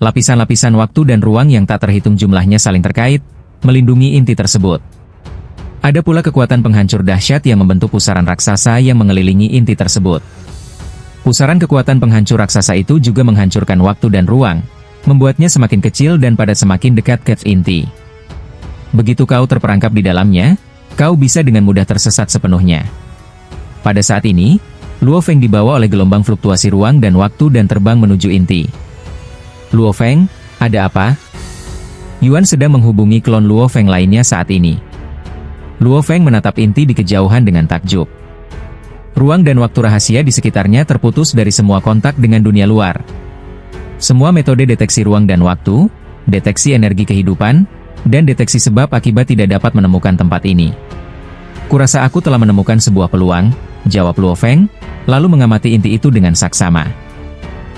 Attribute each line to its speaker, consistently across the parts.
Speaker 1: Lapisan-lapisan waktu dan ruang yang tak terhitung jumlahnya saling terkait, melindungi inti tersebut. Ada pula kekuatan penghancur dahsyat yang membentuk pusaran raksasa yang mengelilingi inti tersebut. Pusaran kekuatan penghancur raksasa itu juga menghancurkan waktu dan ruang, membuatnya semakin kecil dan pada semakin dekat ke inti. Begitu kau terperangkap di dalamnya, kau bisa dengan mudah tersesat sepenuhnya. Pada saat ini, Luo Feng dibawa oleh gelombang fluktuasi ruang dan waktu dan terbang menuju inti. Luo Feng, ada apa? Yuan sedang menghubungi klon Luo Feng lainnya saat ini. Luo Feng menatap inti di kejauhan dengan takjub. Ruang dan waktu rahasia di sekitarnya terputus dari semua kontak dengan dunia luar. Semua metode deteksi ruang dan waktu, deteksi energi kehidupan, dan deteksi sebab akibat tidak dapat menemukan tempat ini. Kurasa aku telah menemukan sebuah peluang, jawab Luo Feng, lalu mengamati inti itu dengan saksama.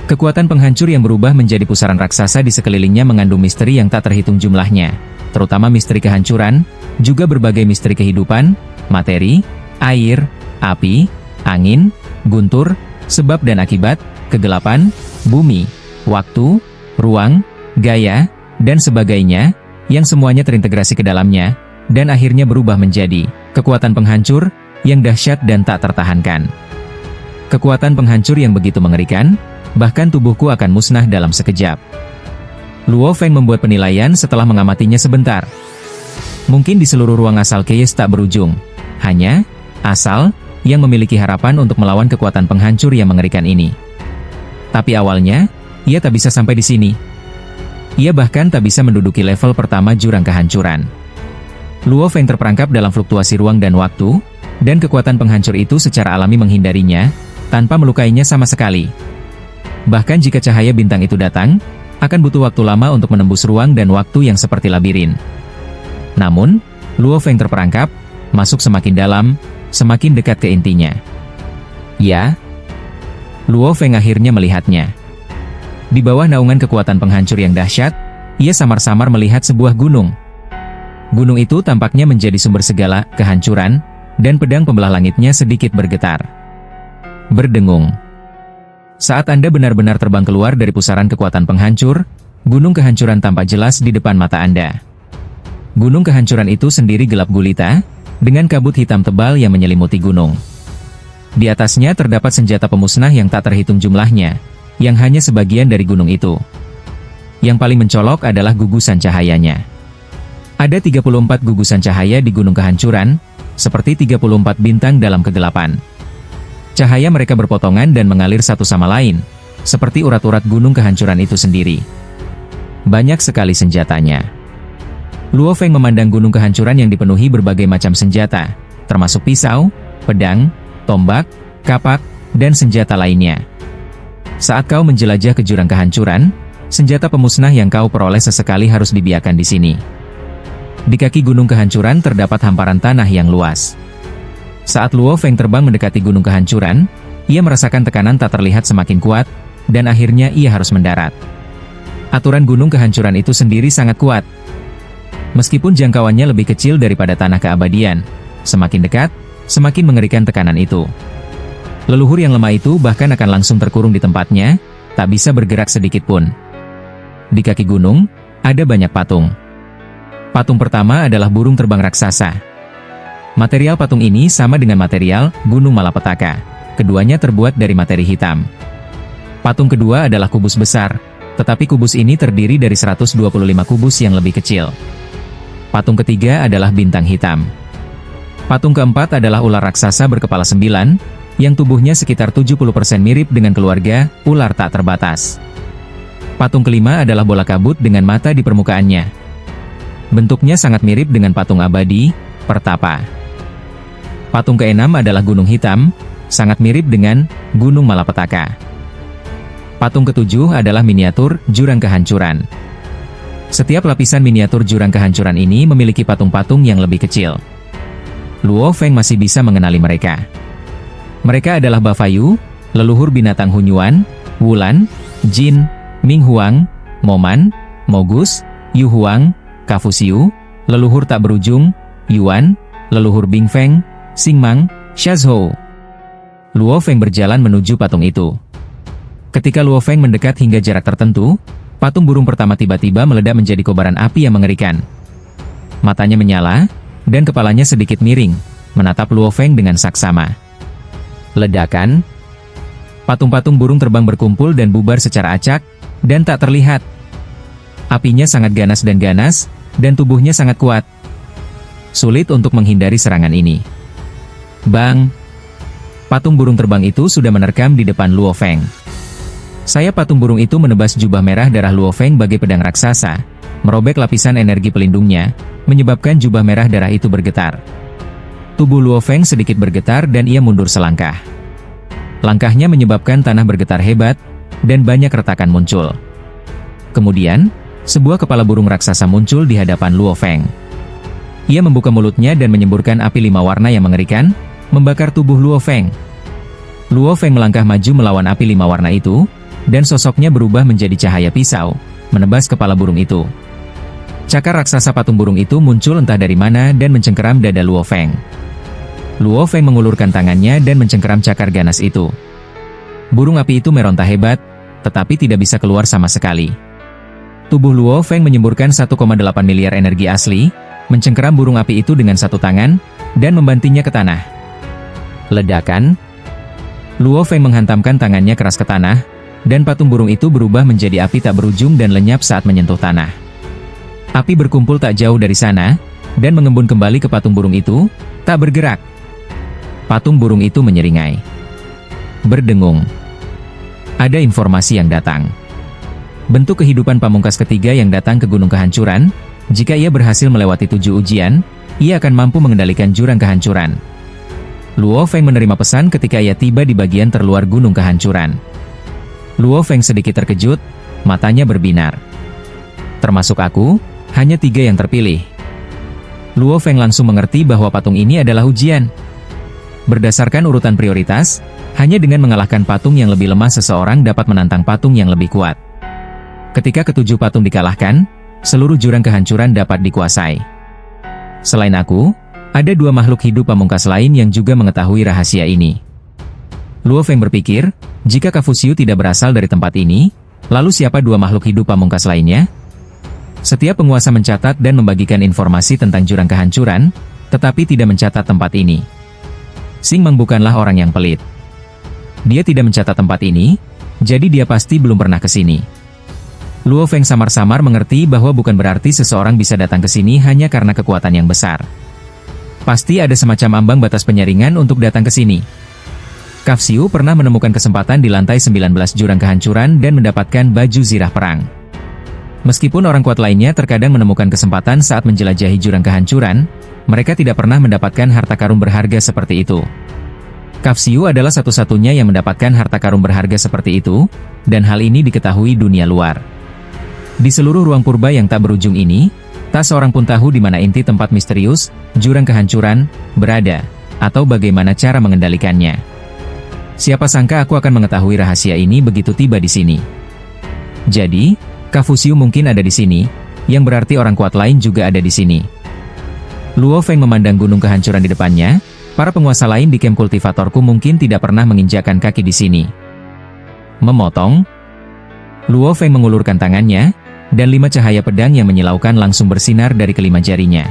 Speaker 1: Kekuatan penghancur yang berubah menjadi pusaran raksasa di sekelilingnya mengandung misteri yang tak terhitung jumlahnya, terutama misteri kehancuran, juga berbagai misteri kehidupan, materi, air, api, angin, guntur, sebab dan akibat, kegelapan, bumi, waktu, ruang, gaya, dan sebagainya, yang semuanya terintegrasi ke dalamnya, dan akhirnya berubah menjadi kekuatan penghancur yang dahsyat dan tak tertahankan. Kekuatan penghancur yang begitu mengerikan, bahkan tubuhku akan musnah dalam sekejap. Luo Feng membuat penilaian setelah mengamatinya sebentar. Mungkin di seluruh ruang asal Chaos tak berujung, hanya asal yang memiliki harapan untuk melawan kekuatan penghancur yang mengerikan ini. Tapi awalnya, ia tak bisa sampai di sini. Ia bahkan tak bisa menduduki level pertama jurang kehancuran. Luo Feng terperangkap dalam fluktuasi ruang dan waktu, dan kekuatan penghancur itu secara alami menghindarinya, tanpa melukainya sama sekali. Bahkan jika cahaya bintang itu datang, akan butuh waktu lama untuk menembus ruang dan waktu yang seperti labirin. Namun, Luo Feng terperangkap, masuk semakin dalam, semakin dekat ke intinya. Ya, Luo Feng akhirnya melihatnya. Di bawah naungan kekuatan penghancur yang dahsyat, ia samar-samar melihat sebuah gunung. Gunung itu tampaknya menjadi sumber segala kehancuran, dan pedang pembelah langitnya sedikit bergetar. Berdengung. Saat Anda benar-benar terbang keluar dari pusaran kekuatan penghancur, gunung kehancuran tampak jelas di depan mata Anda. Gunung kehancuran itu sendiri gelap gulita, dengan kabut hitam tebal yang menyelimuti gunung. Di atasnya terdapat senjata pemusnah yang tak terhitung jumlahnya, yang hanya sebagian dari gunung itu. Yang paling mencolok adalah gugusan cahayanya. Ada 34 gugusan cahaya di gunung kehancuran, seperti 34 bintang dalam kegelapan. Cahaya mereka berpotongan dan mengalir satu sama lain, seperti urat-urat gunung kehancuran itu sendiri. Banyak sekali senjatanya. Luo Feng memandang gunung kehancuran yang dipenuhi berbagai macam senjata, termasuk pisau, pedang, tombak, kapak, dan senjata lainnya. Saat kau menjelajah ke jurang kehancuran, senjata pemusnah yang kau peroleh sesekali harus dibiarkan di sini. Di kaki gunung kehancuran terdapat hamparan tanah yang luas. Saat Luo Feng terbang mendekati gunung kehancuran, ia merasakan tekanan tak terlihat semakin kuat, dan akhirnya ia harus mendarat. Aturan gunung kehancuran itu sendiri sangat kuat. Meskipun jangkauannya lebih kecil daripada tanah keabadian, semakin dekat, semakin mengerikan tekanan itu. Leluhur yang lemah itu bahkan akan langsung terkurung di tempatnya, tak bisa bergerak sedikit pun. Di kaki gunung, ada banyak patung. Patung pertama adalah burung terbang raksasa. Material patung ini sama dengan material Gunung Malapetaka. Keduanya terbuat dari materi hitam. Patung kedua adalah kubus besar, tetapi kubus ini terdiri dari 125 kubus yang lebih kecil. Patung ketiga adalah bintang hitam. Patung keempat adalah ular raksasa berkepala 9, yang tubuhnya sekitar 70% mirip dengan keluarga ular tak terbatas. Patung kelima adalah bola kabut dengan mata di permukaannya. Bentuknya sangat mirip dengan patung abadi, Pertapa. Patung keenam adalah gunung hitam, sangat mirip dengan Gunung Malapetaka. Patung ketujuh adalah miniatur jurang kehancuran. Setiap lapisan miniatur jurang kehancuran ini memiliki patung-patung yang lebih kecil. Luo Feng masih bisa mengenali mereka. Mereka adalah Bafayu, leluhur binatang Hunyuan, Wulan, Jin, Ming Huang, Moman, Mogus, Yu Huang, Kafusiu, leluhur tak berujung, Yuan, leluhur Bing Feng, Xingmang, Shazhou. Luo Feng berjalan menuju patung itu. Ketika Luo Feng mendekat hingga jarak tertentu, patung burung pertama tiba-tiba meledak menjadi kobaran api yang mengerikan. Matanya menyala, dan kepalanya sedikit miring, menatap Luo Feng dengan saksama. Ledakan. Patung-patung burung terbang berkumpul dan bubar secara acak, dan tak terlihat. Apinya sangat ganas, dan tubuhnya sangat kuat. Sulit untuk menghindari serangan ini. Bang! Patung burung terbang itu sudah menerkam di depan Luo Feng. Sayap patung burung itu menebas jubah merah darah Luo Feng bagai pedang raksasa, merobek lapisan energi pelindungnya, menyebabkan jubah merah darah itu bergetar. Tubuh Luo Feng sedikit bergetar dan ia mundur selangkah. Langkahnya menyebabkan tanah bergetar hebat, dan banyak retakan muncul. Kemudian, sebuah kepala burung raksasa muncul di hadapan Luo Feng. Ia membuka mulutnya dan menyemburkan api 5 warna yang mengerikan, membakar tubuh Luo Feng. Luo Feng melangkah maju melawan api 5 warna itu, dan sosoknya berubah menjadi cahaya pisau, menebas kepala burung itu. Cakar raksasa patung burung itu muncul entah dari mana dan mencengkeram dada Luo Feng. Luo Feng mengulurkan tangannya dan mencengkeram cakar ganas itu. Burung api itu meronta hebat, tetapi tidak bisa keluar sama sekali. Tubuh Luo Feng menyemburkan 1,8 miliar energi asli, mencengkeram burung api itu dengan satu tangan, dan membantingnya ke tanah. Ledakan. Luo Feng menghantamkan tangannya keras ke tanah, dan patung burung itu berubah menjadi api tak berujung dan lenyap saat menyentuh tanah. Api berkumpul tak jauh dari sana, dan mengembun kembali ke patung burung itu, tak bergerak. Patung burung itu menyeringai. Berdengung. Ada informasi yang datang. Bentuk kehidupan pamungkas ketiga yang datang ke Gunung Kehancuran. Jika ia berhasil melewati 7 ujian, ia akan mampu mengendalikan jurang kehancuran. Luo Feng menerima pesan ketika ia tiba di bagian terluar Gunung Kehancuran. Luo Feng sedikit terkejut, matanya berbinar. Termasuk aku, hanya 3 yang terpilih. Luo Feng langsung mengerti bahwa patung ini adalah ujian. Berdasarkan urutan prioritas, hanya dengan mengalahkan patung yang lebih lemah seseorang dapat menantang patung yang lebih kuat. Ketika ketujuh patung dikalahkan, seluruh jurang kehancuran dapat dikuasai. Selain aku, ada 2 makhluk hidup pamungkas lain yang juga mengetahui rahasia ini. Luo Feng berpikir, jika Kafusiu tidak berasal dari tempat ini, lalu siapa 2 makhluk hidup pamungkas lainnya? Setiap penguasa mencatat dan membagikan informasi tentang jurang kehancuran, tetapi tidak mencatat tempat ini. Xingmang bukanlah orang yang pelit. Dia tidak mencatat tempat ini, jadi dia pasti belum pernah ke sini. Luo Feng samar-samar mengerti bahwa bukan berarti seseorang bisa datang ke sini hanya karena kekuatan yang besar. Pasti ada semacam ambang batas penyaringan untuk datang ke sini. Kafusiu pernah menemukan kesempatan di lantai 19 jurang kehancuran dan mendapatkan baju zirah perang. Meskipun orang kuat lainnya terkadang menemukan kesempatan saat menjelajahi jurang kehancuran, mereka tidak pernah mendapatkan harta karun berharga seperti itu. Kafusiu adalah satu-satunya yang mendapatkan harta karun berharga seperti itu, dan hal ini diketahui dunia luar. Di seluruh ruang purba yang tak berujung ini, tak seorang pun tahu di mana inti tempat misterius, jurang kehancuran, berada, atau bagaimana cara mengendalikannya. Siapa sangka aku akan mengetahui rahasia ini begitu tiba di sini. Jadi, Kafusiu mungkin ada di sini, yang berarti orang kuat lain juga ada di sini. Luo Feng memandang gunung kehancuran di depannya. Para penguasa lain di camp kultivatorku mungkin tidak pernah menginjakkan kaki di sini. Memotong. Luo Feng mengulurkan tangannya, dan 5 cahaya pedang yang menyilaukan langsung bersinar dari kelima jarinya.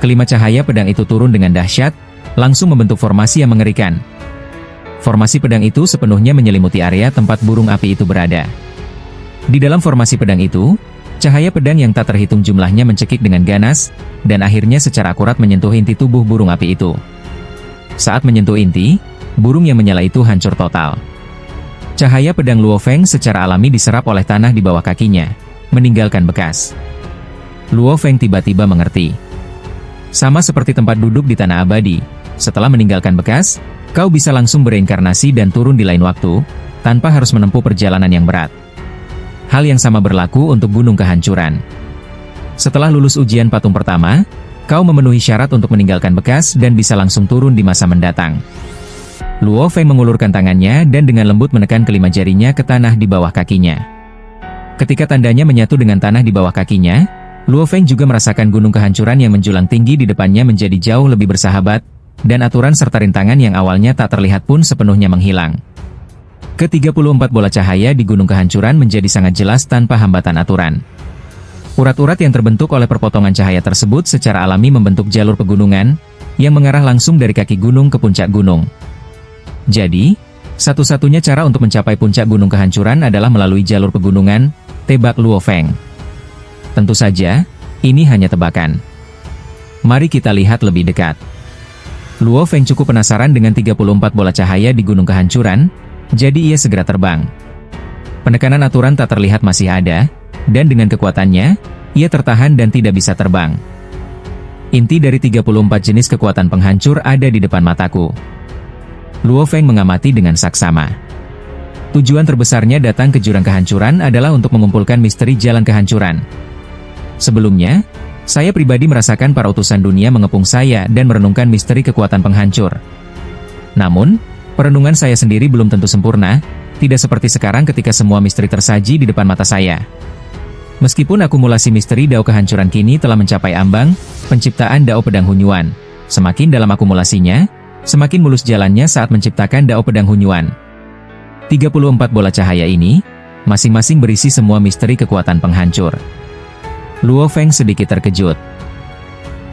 Speaker 1: Kelima cahaya pedang itu turun dengan dahsyat, langsung membentuk formasi yang mengerikan. Formasi pedang itu sepenuhnya menyelimuti area tempat burung api itu berada. Di dalam formasi pedang itu, cahaya pedang yang tak terhitung jumlahnya mencekik dengan ganas, dan akhirnya secara akurat menyentuh inti tubuh burung api itu. Saat menyentuh inti, burung yang menyala itu hancur total. Cahaya pedang Luo Feng secara alami diserap oleh tanah di bawah kakinya, meninggalkan bekas. Luo Feng tiba-tiba mengerti. Sama seperti tempat duduk di tanah abadi, setelah meninggalkan bekas, kau bisa langsung bereinkarnasi dan turun di lain waktu, tanpa harus menempuh perjalanan yang berat. Hal yang sama berlaku untuk gunung kehancuran. Setelah lulus ujian patung pertama, kau memenuhi syarat untuk meninggalkan bekas dan bisa langsung turun di masa mendatang. Luo Feng mengulurkan tangannya dan dengan lembut menekan kelima jarinya ke tanah di bawah kakinya. Ketika tandanya menyatu dengan tanah di bawah kakinya, Luo Feng juga merasakan gunung kehancuran yang menjulang tinggi di depannya menjadi jauh lebih bersahabat, dan aturan serta rintangan yang awalnya tak terlihat pun sepenuhnya menghilang. Ke-34 bola cahaya di gunung kehancuran menjadi sangat jelas tanpa hambatan aturan. Urat-urat yang terbentuk oleh perpotongan cahaya tersebut secara alami membentuk jalur pegunungan, yang mengarah langsung dari kaki gunung ke puncak gunung. Jadi, satu-satunya cara untuk mencapai puncak gunung kehancuran adalah melalui jalur pegunungan, tebak Luo Feng. Tentu saja, ini hanya tebakan. Mari kita lihat lebih dekat. Luo Feng cukup penasaran dengan 34 bola cahaya di gunung kehancuran, jadi ia segera terbang. Penekanan aturan tak terlihat masih ada, dan dengan kekuatannya, ia tertahan dan tidak bisa terbang. Inti dari 34 jenis kekuatan penghancur ada di depan mataku. Luo Feng mengamati dengan saksama. Tujuan terbesarnya datang ke jurang kehancuran adalah untuk mengumpulkan misteri jalan kehancuran. Sebelumnya, saya pribadi merasakan para utusan dunia mengepung saya dan merenungkan misteri kekuatan penghancur. Namun, perenungan saya sendiri belum tentu sempurna, tidak seperti sekarang ketika semua misteri tersaji di depan mata saya. Meskipun akumulasi misteri Dao kehancuran kini telah mencapai ambang penciptaan Dao Pedang Hunyuan, semakin dalam akumulasinya, semakin mulus jalannya saat menciptakan Dao Pedang Hunyuan. 34 bola cahaya ini, masing-masing berisi semua misteri kekuatan penghancur. Luo Feng sedikit terkejut.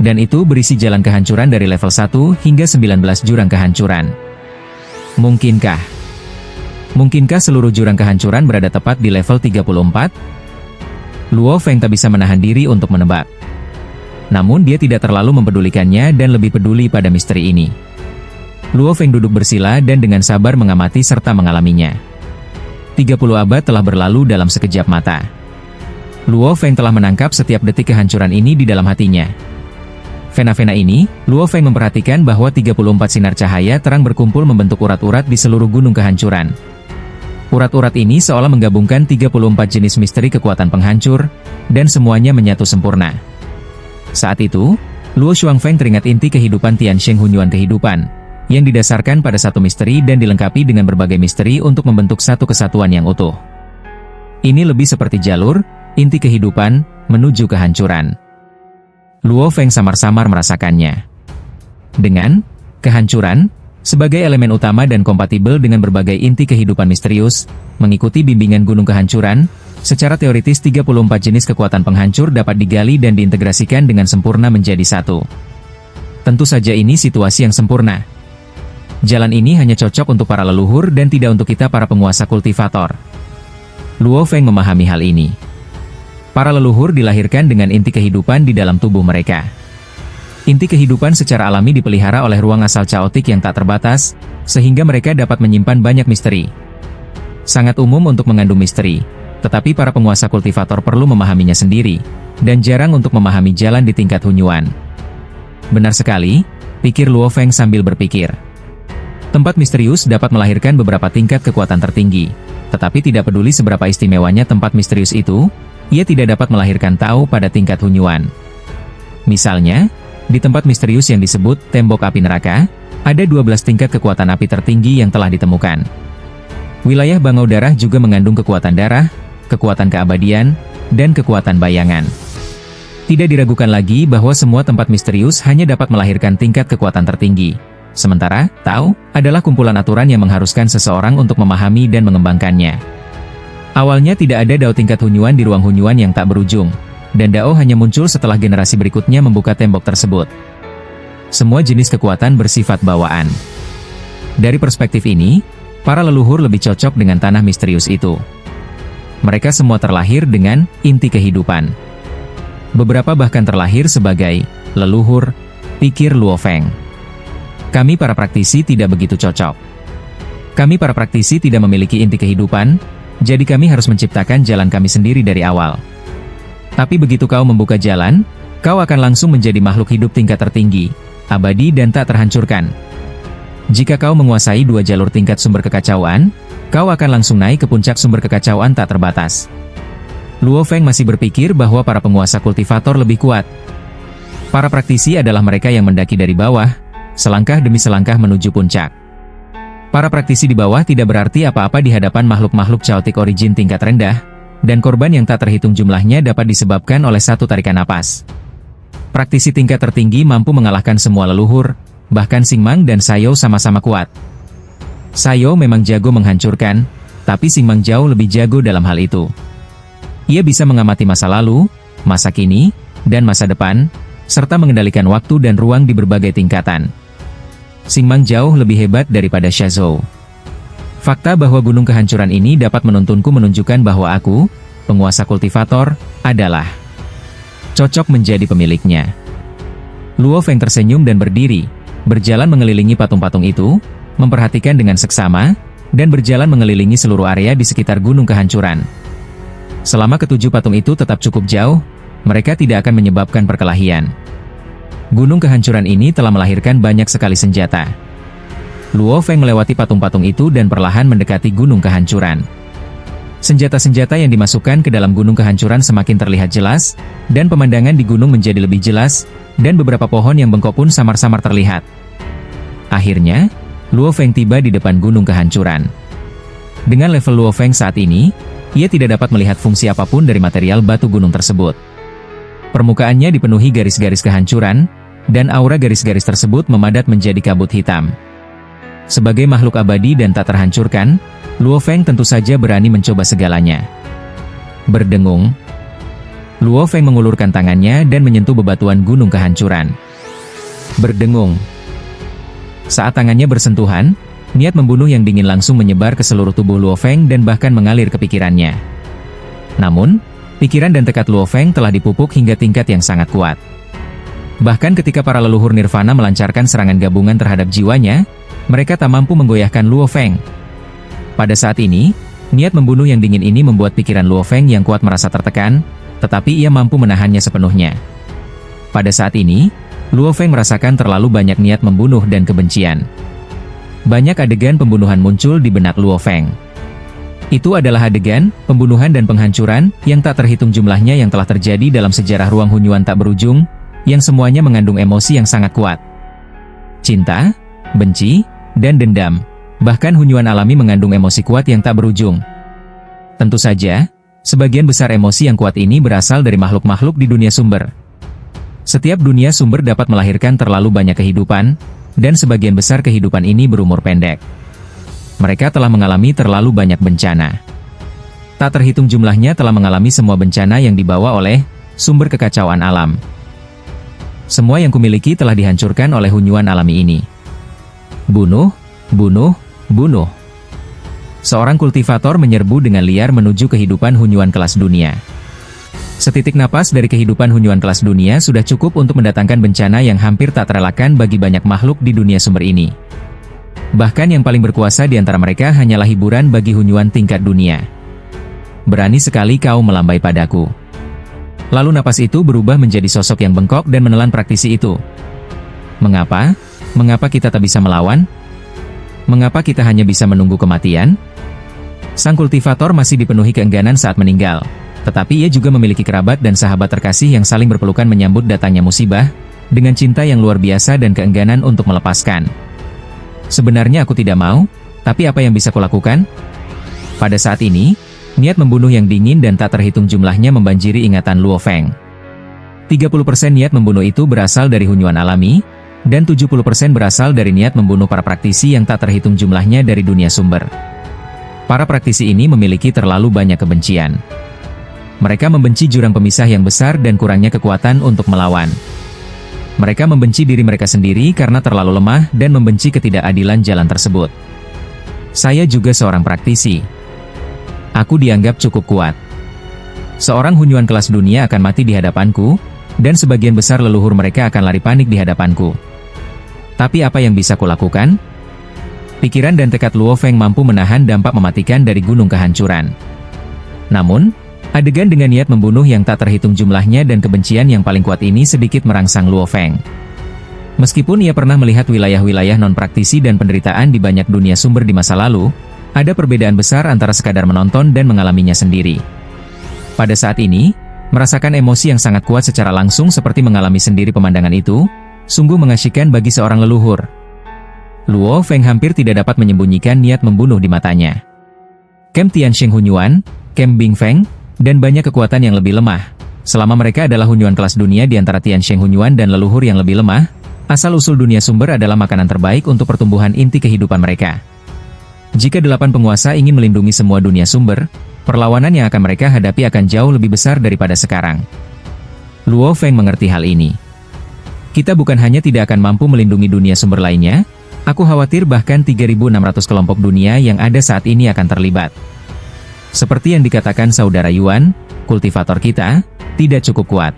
Speaker 1: Dan itu berisi jalan kehancuran dari level 1 hingga 19 jurang kehancuran. Mungkinkah seluruh jurang kehancuran berada tepat di level 34? Luo Feng tak bisa menahan diri untuk menebak. Namun dia tidak terlalu mempedulikannya dan lebih peduli pada misteri ini. Luo Feng duduk bersila dan dengan sabar mengamati serta mengalaminya. 30 abad telah berlalu dalam sekejap mata. Luo Feng telah menangkap setiap detik kehancuran ini di dalam hatinya. Fenomena ini, Luo Feng memperhatikan bahwa 34 sinar cahaya terang berkumpul membentuk urat-urat di seluruh gunung kehancuran. Urat-urat ini seolah menggabungkan 34 jenis misteri kekuatan penghancur, dan semuanya menyatu sempurna. Saat itu, Luo Shuangfeng teringat inti kehidupan Tiansheng Hunyuan kehidupan, yang didasarkan pada satu misteri dan dilengkapi dengan berbagai misteri untuk membentuk satu kesatuan yang utuh. Ini lebih seperti jalur, inti kehidupan, menuju kehancuran. Luo Feng samar-samar merasakannya. Dengan kehancuran, sebagai elemen utama dan kompatibel dengan berbagai inti kehidupan misterius, mengikuti bimbingan gunung kehancuran, secara teoritis 34 jenis kekuatan penghancur dapat digali dan diintegrasikan dengan sempurna menjadi satu. Tentu saja ini situasi yang sempurna. Jalan ini hanya cocok untuk para leluhur dan tidak untuk kita para penguasa kultivator. Luo Feng memahami hal ini. Para leluhur dilahirkan dengan inti kehidupan di dalam tubuh mereka. Inti kehidupan secara alami dipelihara oleh ruang asal caotik yang tak terbatas, sehingga mereka dapat menyimpan banyak misteri. Sangat umum untuk mengandung misteri, tetapi para penguasa kultivator perlu memahaminya sendiri, dan jarang untuk memahami jalan di tingkat Hunyuan. Benar sekali, pikir Luo Feng sambil berpikir. Tempat misterius dapat melahirkan beberapa tingkat kekuatan tertinggi, tetapi tidak peduli seberapa istimewanya tempat misterius itu, ia tidak dapat melahirkan Tao pada tingkat Hunyuan. Misalnya, di tempat misterius yang disebut Tembok Api Neraka, ada 12 tingkat kekuatan api tertinggi yang telah ditemukan. Wilayah Bangau Darah juga mengandung kekuatan darah, kekuatan keabadian, dan kekuatan bayangan. Tidak diragukan lagi bahwa semua tempat misterius hanya dapat melahirkan tingkat kekuatan tertinggi. Sementara, Tao adalah kumpulan aturan yang mengharuskan seseorang untuk memahami dan mengembangkannya. Awalnya tidak ada Dao tingkat Hunyuan di ruang Hunyuan yang tak berujung, dan Dao hanya muncul setelah generasi berikutnya membuka tembok tersebut. Semua jenis kekuatan bersifat bawaan. Dari perspektif ini, para leluhur lebih cocok dengan tanah misterius itu. Mereka semua terlahir dengan inti kehidupan. Beberapa bahkan terlahir sebagai leluhur, pikir Luo Feng. Kami para praktisi tidak begitu cocok. Kami para praktisi tidak memiliki inti kehidupan, jadi kami harus menciptakan jalan kami sendiri dari awal. Tapi begitu kau membuka jalan, kau akan langsung menjadi makhluk hidup tingkat tertinggi, abadi dan tak terhancurkan. Jika kau menguasai 2 jalur tingkat sumber kekacauan, kau akan langsung naik ke puncak sumber kekacauan tak terbatas. Luo Feng masih berpikir bahwa para penguasa kultivator lebih kuat. Para praktisi adalah mereka yang mendaki dari bawah, selangkah demi selangkah menuju puncak. Para praktisi di bawah tidak berarti apa-apa di hadapan makhluk-makhluk chaotic origin tingkat rendah, dan korban yang tak terhitung jumlahnya dapat disebabkan oleh satu tarikan napas. Praktisi tingkat tertinggi mampu mengalahkan semua leluhur, bahkan Xingmang dan Sayo sama-sama kuat. Sayo memang jago menghancurkan, tapi Xingmang jauh lebih jago dalam hal itu. Ia bisa mengamati masa lalu, masa kini, dan masa depan, serta mengendalikan waktu dan ruang di berbagai tingkatan. Xingmang jauh lebih hebat daripada Xiazhou. Fakta bahwa gunung kehancuran ini dapat menuntunku menunjukkan bahwa aku, penguasa kultivator, adalah cocok menjadi pemiliknya. Luo Feng tersenyum dan berdiri, berjalan mengelilingi patung-patung itu, memperhatikan dengan seksama, dan berjalan mengelilingi seluruh area di sekitar gunung kehancuran. Selama ketujuh patung itu tetap cukup jauh, mereka tidak akan menyebabkan perkelahian. Gunung kehancuran ini telah melahirkan banyak sekali senjata. Luo Feng melewati patung-patung itu dan perlahan mendekati gunung kehancuran. Senjata-senjata yang dimasukkan ke dalam gunung kehancuran semakin terlihat jelas, dan pemandangan di gunung menjadi lebih jelas, dan beberapa pohon yang bengkok pun samar-samar terlihat. Akhirnya, Luo Feng tiba di depan gunung kehancuran. Dengan level Luo Feng saat ini, ia tidak dapat melihat fungsi apapun dari material batu gunung tersebut. Permukaannya dipenuhi garis-garis kehancuran, dan aura garis-garis tersebut memadat menjadi kabut hitam. Sebagai makhluk abadi dan tak terhancurkan, Luo Feng tentu saja berani mencoba segalanya. Berdengung, Luo Feng mengulurkan tangannya dan menyentuh bebatuan gunung kehancuran. Berdengung. Saat tangannya bersentuhan, niat membunuh yang dingin langsung menyebar ke seluruh tubuh Luo Feng dan bahkan mengalir ke pikirannya. Namun, pikiran dan tekad Luo Feng telah dipupuk hingga tingkat yang sangat kuat. Bahkan ketika para leluhur Nirvana melancarkan serangan gabungan terhadap jiwanya, mereka tak mampu menggoyahkan Luo Feng. Pada saat ini, niat membunuh yang dingin ini membuat pikiran Luo Feng yang kuat merasa tertekan, tetapi ia mampu menahannya sepenuhnya. Pada saat ini, Luo Feng merasakan terlalu banyak niat membunuh dan kebencian. Banyak adegan pembunuhan muncul di benak Luo Feng. Itu adalah adegan pembunuhan dan penghancuran yang tak terhitung jumlahnya yang telah terjadi dalam sejarah ruang Hunyuan tak berujung, yang semuanya mengandung emosi yang sangat kuat. Cinta, benci, dan dendam. Bahkan Hunyuan alami mengandung emosi kuat yang tak berujung. Tentu saja, sebagian besar emosi yang kuat ini berasal dari makhluk-makhluk di dunia sumber. Setiap dunia sumber dapat melahirkan terlalu banyak kehidupan, dan sebagian besar kehidupan ini berumur pendek. Mereka telah mengalami terlalu banyak bencana. Tak terhitung jumlahnya telah mengalami semua bencana yang dibawa oleh sumber kekacauan alam. Semua yang kumiliki telah dihancurkan oleh Hunyuan alami ini. Bunuh, bunuh, bunuh. Seorang kultivator menyerbu dengan liar menuju kehidupan Hunyuan kelas dunia. Setitik napas dari kehidupan Hunyuan kelas dunia sudah cukup untuk mendatangkan bencana yang hampir tak terelakkan bagi banyak makhluk di dunia sumber ini. Bahkan yang paling berkuasa di antara mereka hanyalah hiburan bagi Hunyuan tingkat dunia. Berani sekali kau melambai padaku. Lalu napas itu berubah menjadi sosok yang bengkok dan menelan praktisi itu. Mengapa? Mengapa kita tak bisa melawan? Mengapa kita hanya bisa menunggu kematian? Sang kultivator masih dipenuhi keengganan saat meninggal, tetapi ia juga memiliki kerabat dan sahabat terkasih yang saling berpelukan menyambut datangnya musibah, dengan cinta yang luar biasa dan keengganan untuk melepaskan. Sebenarnya aku tidak mau, tapi apa yang bisa kulakukan? Pada saat ini, niat membunuh yang dingin dan tak terhitung jumlahnya membanjiri ingatan Luo Feng. 30% niat membunuh itu berasal dari Hunyuan alami, dan 70% berasal dari niat membunuh para praktisi yang tak terhitung jumlahnya dari dunia sumber. Para praktisi ini memiliki terlalu banyak kebencian. Mereka membenci jurang pemisah yang besar dan kurangnya kekuatan untuk melawan. Mereka membenci diri mereka sendiri karena terlalu lemah dan membenci ketidakadilan jalan tersebut. Saya juga seorang praktisi. Aku dianggap cukup kuat. Seorang Hunyuan kelas dunia akan mati di hadapanku, dan sebagian besar leluhur mereka akan lari panik di hadapanku. Tapi apa yang bisa kulakukan? Pikiran dan tekad Luo Feng mampu menahan dampak mematikan dari gunung kehancuran. Namun, adegan dengan niat membunuh yang tak terhitung jumlahnya dan kebencian yang paling kuat ini sedikit merangsang Luo Feng. Meskipun ia pernah melihat wilayah-wilayah non-praktisi dan penderitaan di banyak dunia sumber di masa lalu, ada perbedaan besar antara sekadar menonton dan mengalaminya sendiri. Pada saat ini, merasakan emosi yang sangat kuat secara langsung seperti mengalami sendiri pemandangan itu, sungguh mengasyikkan bagi seorang leluhur. Luo Feng hampir tidak dapat menyembunyikan niat membunuh di matanya. Kem Tianxing Hunyuan, Kem Bing Feng, dan banyak kekuatan yang lebih lemah. Selama mereka adalah Hunyuan kelas dunia di antara Tiansheng Hunyuan dan leluhur yang lebih lemah, asal-usul dunia sumber adalah makanan terbaik untuk pertumbuhan inti kehidupan mereka. Jika 8 penguasa ingin melindungi semua dunia sumber, perlawanan yang akan mereka hadapi akan jauh lebih besar daripada sekarang. Luo Feng mengerti hal ini. Kita bukan hanya tidak akan mampu melindungi dunia sumber lainnya, aku khawatir bahkan 3.600 kelompok dunia yang ada saat ini akan terlibat. Seperti yang dikatakan Saudara Yuan, kultivator kita tidak cukup kuat.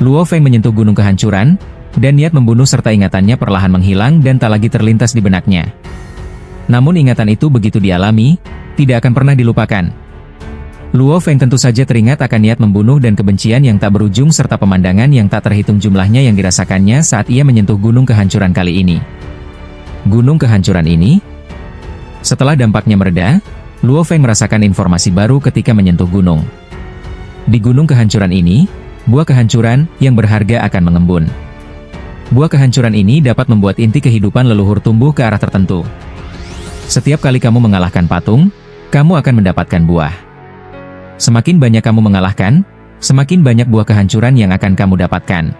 Speaker 1: Luo Feng menyentuh gunung kehancuran, dan niat membunuh serta ingatannya perlahan menghilang dan tak lagi terlintas di benaknya. Namun ingatan itu begitu dialami, tidak akan pernah dilupakan. Luo Feng tentu saja teringat akan niat membunuh dan kebencian yang tak berujung serta pemandangan yang tak terhitung jumlahnya yang dirasakannya saat ia menyentuh gunung kehancuran kali ini. Gunung kehancuran ini? Setelah dampaknya mereda, Luo Feng merasakan informasi baru ketika menyentuh gunung. Di gunung kehancuran ini, buah kehancuran yang berharga akan mengembun. Buah kehancuran ini dapat membuat inti kehidupan leluhur tumbuh ke arah tertentu. Setiap kali kamu mengalahkan patung, kamu akan mendapatkan buah. Semakin banyak kamu mengalahkan, semakin banyak buah kehancuran yang akan kamu dapatkan.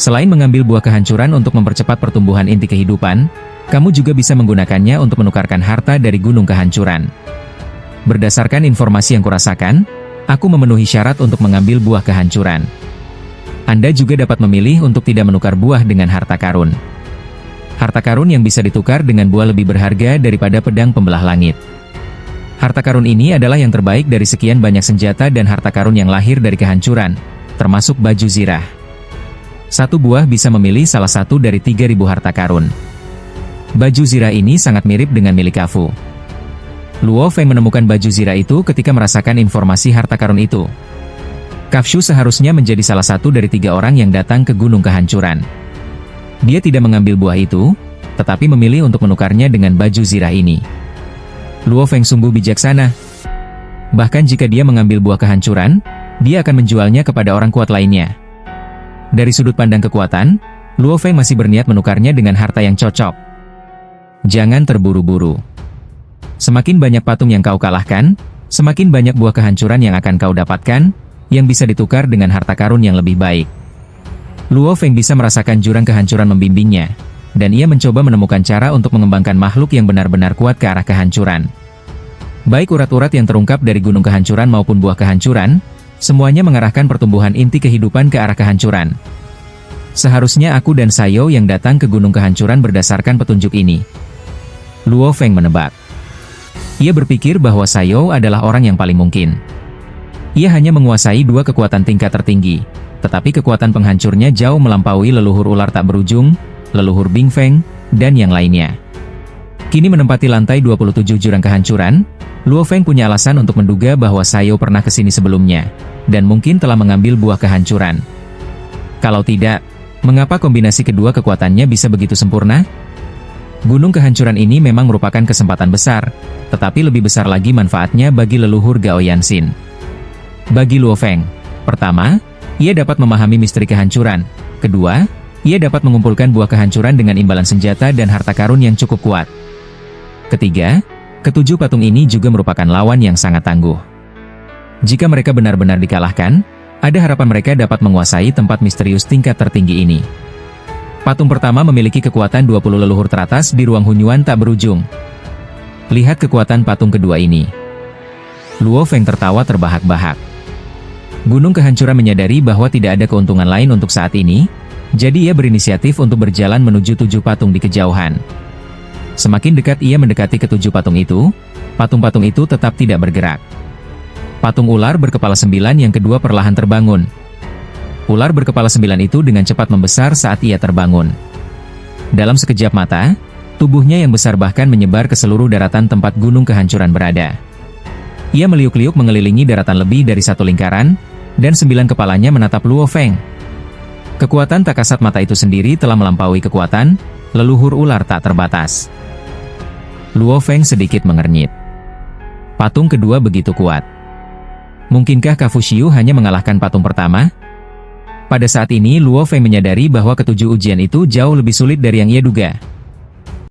Speaker 1: Selain mengambil buah kehancuran untuk mempercepat pertumbuhan inti kehidupan, kamu juga bisa menggunakannya untuk menukarkan harta dari gunung kehancuran. Berdasarkan informasi yang kurasakan, aku memenuhi syarat untuk mengambil buah kehancuran. Anda juga dapat memilih untuk tidak menukar buah dengan harta karun. Harta karun yang bisa ditukar dengan buah lebih berharga daripada pedang pembelah langit. Harta karun ini adalah yang terbaik dari sekian banyak senjata dan harta karun yang lahir dari kehancuran, termasuk baju zirah. Satu buah bisa memilih salah satu dari 3.000 harta karun. Baju zirah ini sangat mirip dengan milik Kafu. Luo Feng menemukan baju zirah itu ketika merasakan informasi harta karun itu. Kafshu seharusnya menjadi salah satu dari 3 orang yang datang ke gunung kehancuran. Dia tidak mengambil buah itu, tetapi memilih untuk menukarnya dengan baju zirah ini. Luo Feng sungguh bijaksana. Bahkan jika dia mengambil buah kehancuran, dia akan menjualnya kepada orang kuat lainnya. Dari sudut pandang kekuatan, Luo Feng masih berniat menukarnya dengan harta yang cocok. Jangan terburu-buru. Semakin banyak patung yang kau kalahkan, semakin banyak buah kehancuran yang akan kau dapatkan, yang bisa ditukar dengan harta karun yang lebih baik. Luo Feng bisa merasakan jurang kehancuran membimbingnya, dan ia mencoba menemukan cara untuk mengembangkan makhluk yang benar-benar kuat ke arah kehancuran. Baik urat-urat yang terungkap dari gunung kehancuran maupun buah kehancuran, semuanya mengarahkan pertumbuhan inti kehidupan ke arah kehancuran. Seharusnya aku dan Sayo yang datang ke gunung kehancuran berdasarkan petunjuk ini. Luo Feng menebak. Ia berpikir bahwa Sayo adalah orang yang paling mungkin. Ia hanya menguasai 2 kekuatan tingkat tertinggi, tetapi kekuatan penghancurnya jauh melampaui leluhur ular tak berujung, leluhur Bing Feng, dan yang lainnya. Kini menempati lantai 27 jurang kehancuran, Luo Feng punya alasan untuk menduga bahwa Sayo pernah ke sini sebelumnya, dan mungkin telah mengambil buah kehancuran. Kalau tidak, mengapa kombinasi kedua kekuatannya bisa begitu sempurna? Gunung kehancuran ini memang merupakan kesempatan besar, tetapi lebih besar lagi manfaatnya bagi leluhur Gao Yanxin. Bagi Luo Feng, pertama, ia dapat memahami misteri kehancuran. Kedua, ia dapat mengumpulkan buah kehancuran dengan imbalan senjata dan harta karun yang cukup kuat. Ketiga, ketujuh patung ini juga merupakan lawan yang sangat tangguh. Jika mereka benar-benar dikalahkan, ada harapan mereka dapat menguasai tempat misterius tingkat tertinggi ini. Patung pertama memiliki kekuatan 20 leluhur teratas di ruang Hunyuan tak berujung. Lihat kekuatan patung kedua ini. Luo Feng tertawa terbahak-bahak. Gunung kehancuran menyadari bahwa tidak ada keuntungan lain untuk saat ini, jadi ia berinisiatif untuk berjalan menuju 7 patung di kejauhan. Semakin dekat ia mendekati ke-7 patung itu, patung-patung itu tetap tidak bergerak. Patung ular berkepala 9 yang kedua perlahan terbangun. Ular berkepala 9 itu dengan cepat membesar saat ia terbangun. Dalam sekejap mata, tubuhnya yang besar bahkan menyebar ke seluruh daratan tempat gunung kehancuran berada. Ia meliuk-liuk mengelilingi daratan lebih dari 1 lingkaran, dan 9 kepalanya menatap Luo Feng. Kekuatan tak kasat mata itu sendiri telah melampaui kekuatan leluhur ular tak terbatas. Luo Feng sedikit mengernyit. Patung kedua begitu kuat. Mungkinkah Kafu Xiu hanya mengalahkan patung pertama? Pada saat ini Luo Feng menyadari bahwa ke-7 ujian itu jauh lebih sulit dari yang ia duga.